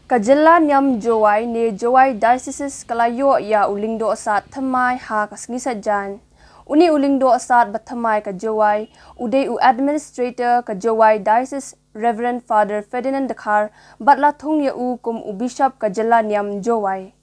Kajela nyam Jowai ne Jowai Diocese Kalayo ya ulingdo asat thymmai ha kasngisa jan. Uni ulingdo asat bathamai ka Jowai uday u administrator ka Jowai Diocese Reverend Father Ferdinand Dkhar batla Thung ya u kum u bishop Kajela nyam Jowai.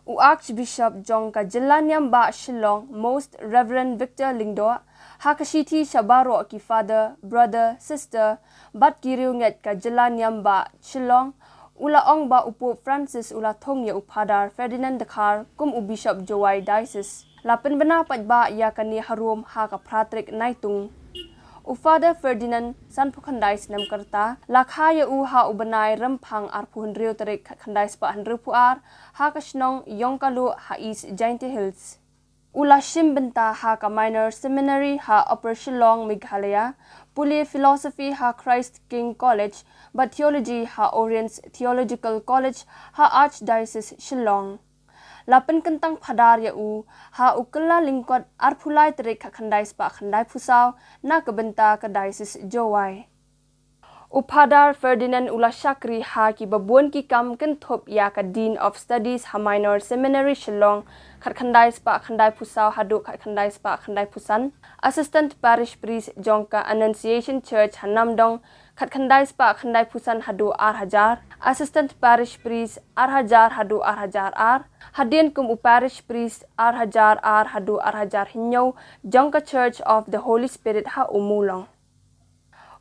U Archbishop Jong Kajela nyam ba Shillong Most Reverend Victor Lingdo hakashiti shabaro ki father, brother, sister bat kiriu nget Kajela nyam ba Shillong Ula ong ba upo Francis ula Thung ya Phadar Ferdinand Dkhar kum u Bishop Jowai Diocese. Lapen bena ba ya kani harum ha ka pratrik naitung. U Father Ferdinand san pukhandai sinam karta lakha ya u ha u benai rempang arpu hendriu terik khandai spa hendriu puar ha ka snong yongkalu ha East Giant Hills. Ula shimbenta ha ka minor seminary ha Upper Shillong Meghalaya, Puli Philosophy ha Christ King College, but Theology ha Orient Theological College ha Archdiocese Shillong. Lapan kentang Phadar ya u ha ukela lingkot arpulai terik ka khandai spa khandai pusau na kebenta ka Diocese Jowai. Phadar Ferdinand ula Shakri ha ki babuan ki kam kenthop ya ka Dean of Studies ha Minor Seminary Shillong khat khandai spa khandai pusau hadu khat khandai spa khandai pusan. Assistant Parish Priest Jongka Annunciation Church ha Namdong khat khandai spa khandai pusan hadu Ar-Hajar. Assistant Parish Priest Ar-Hajar hadu Ar-Hajar Ar. Hadian kum u Parish Priest Ar-Hajar Ar hadu Ar-Hajar Hinyo Jongka Church of the Holy Spirit ha Umulong.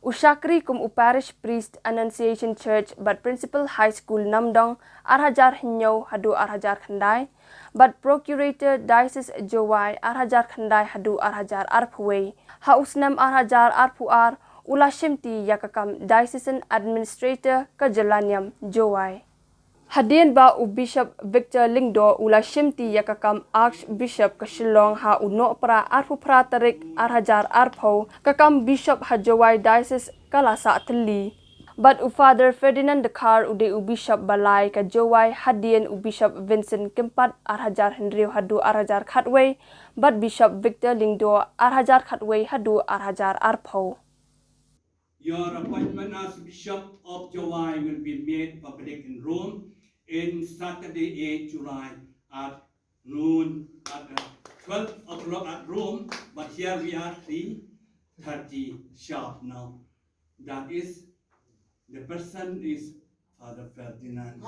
Ushakri kum u Parish Priest Annunciation Church but Principal High School Namdong Ar-Hajar Hinyo hadu Ar-Hajar Khandai but Procurator Diocese Jowai Ar-Hajar Khandai hadu Ar-Hajar Arphuway ha usnam Ar-Hajar Arphuar ula shimti yakakam Diocesan Administrator Kajalanyam Jowai. Hadian ba u Bishop Victor Lingdo ula shimti yakakam Archbishop ka Shillong ha uno pra arpu pra tarik Ar-Hajar Arpho kakam Bishop ha Jowai Diocese kalasa atli. But u Father Ferdinand Dkhar ude u Bishop Balai ka Jowai hadian u Bishop Vincent Kimpat Ar-Hajar Hendriu hadu Ar-Hajar Khatway but Bishop Victor Lingdo Ar-Hajar Khatway hadu Ar-Hajar Arpho. Your appointment as Bishop of Jowai will be made public in Rome in Saturday, 8 July at noon at 12 o'clock at Rome, but here we are 3:30 sharp now. That is, the person is Father Ferdinand.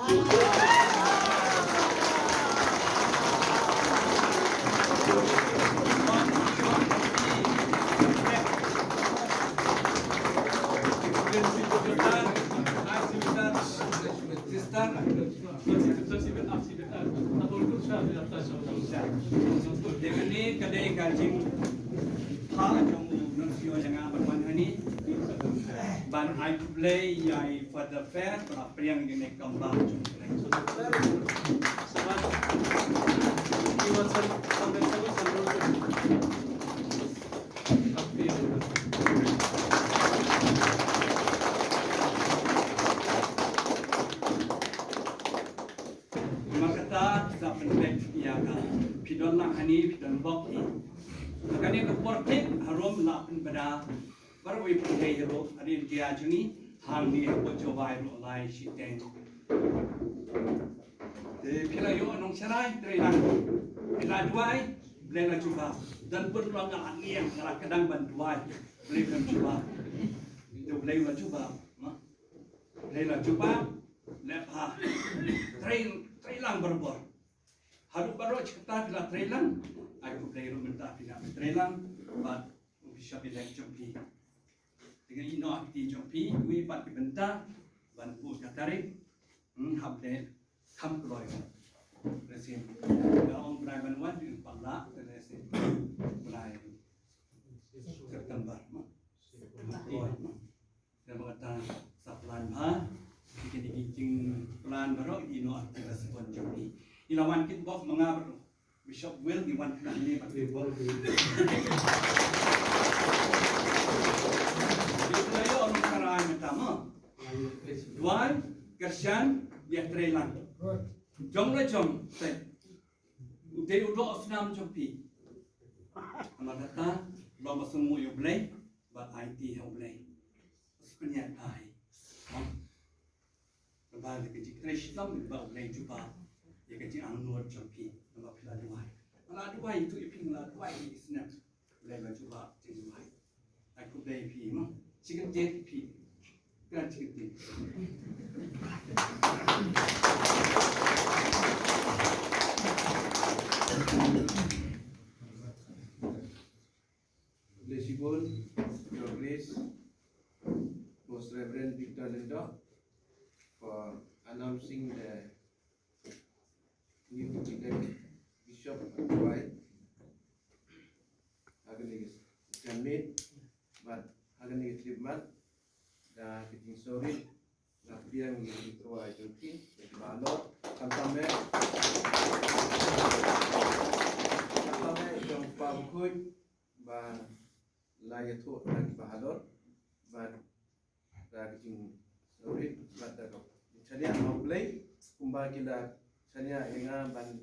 Dengan ini kadai kajing ha jong nusio yang berman hani ban I play yai Father Fair pra priang ini kambang jong. Pidon lang hani pidon bok ni kani ko portek harom la pen bada baru we putih hero adin dia juni hang ni ko Jowai ro lai shiteng de pila yo nong charai trelang pila duai blela juba dan pun lang ngan niang ngala kadang ban duai blela juba de blela juba ma blela juba lepha trelang berbor Haru baru cerita bila trelang, aku play rumah bila trelang, but bisa bila jumpi. Dengan ino akti jumpi, we pat benta, ban pun katarik, habde kam keluar. Resim, orang berai banwan di pala, resim, berai September, dan mengatakan saplan ha, dikit-dikit plan baru ino akti respon jumpi. Ilawan kit bok mengabar Bishop Will diwan kena ini pakai bol. Itu orang karai pertama. Dua Kersian dia trelan. Jom le jom. Udah udah osnam jompi. Amat kata lomba semua you play, but IT how play. Sebenarnya ai. Balik ke jik Islam ni bau lain juga. Ya ke jik angnur jampi nama pila Jowai. Mana Jowai itu iping la Jowai di snap. Lain juga jik Jowai. Aku dah pi mah. Jik jet pi. Kan jik jet. Blessable, Your Grace, Most Reverend Victor Linda, for announcing the new elected Bishop of Jowai. Haganigis Jamit, but Haganigis Libmat, the Kiting Sorit, the Piang Jowai Turki, the Balor, Kantame, Jom Pamkut, ba laya tu lagi bahador, ba Kiting Sorit, ba dah Chania Mauplay, Kumba Kila Chania Enga ban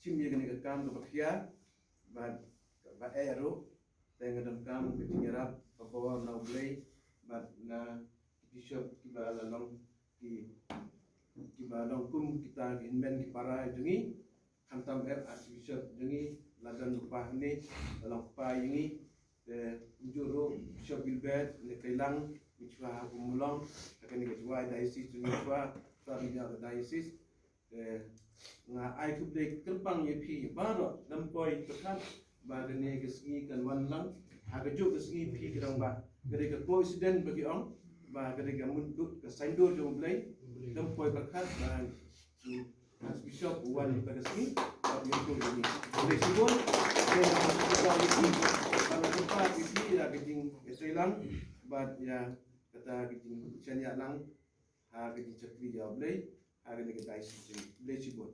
Chim Yagani Kam to Bakia, but Aero, then Adam Kam, Kiting Yarab, Papa Mauplay, but na Bishop Kiba Long Kiba Long Kum kita inmen Kipara Jungi, Hantam Archbishop Jungi, Ladan Lupa ni, Long Pa Yingi, the Juro, Bishop Gilbert, the Kailang, which were Umulong, akan Jowai diocese Jungi Chua, Ferdinand diocese, the I could play Kelpang Yepi, Baro, Lampoi, Pekan, Bagane Gisgi, and one lung, Hagajo Gisgi, Pikamba, Gariga coincident bagi ong, Bagariga Munduk, the Saindo Jomblay, Lampoi Pekan, and Archbishop one Pagasmi, but you could be flexible. Kalau tempat ini dah keting Islam, but ya kata keting Chania lang, ha keting cakri jawab lay, ha keting diocese flexible.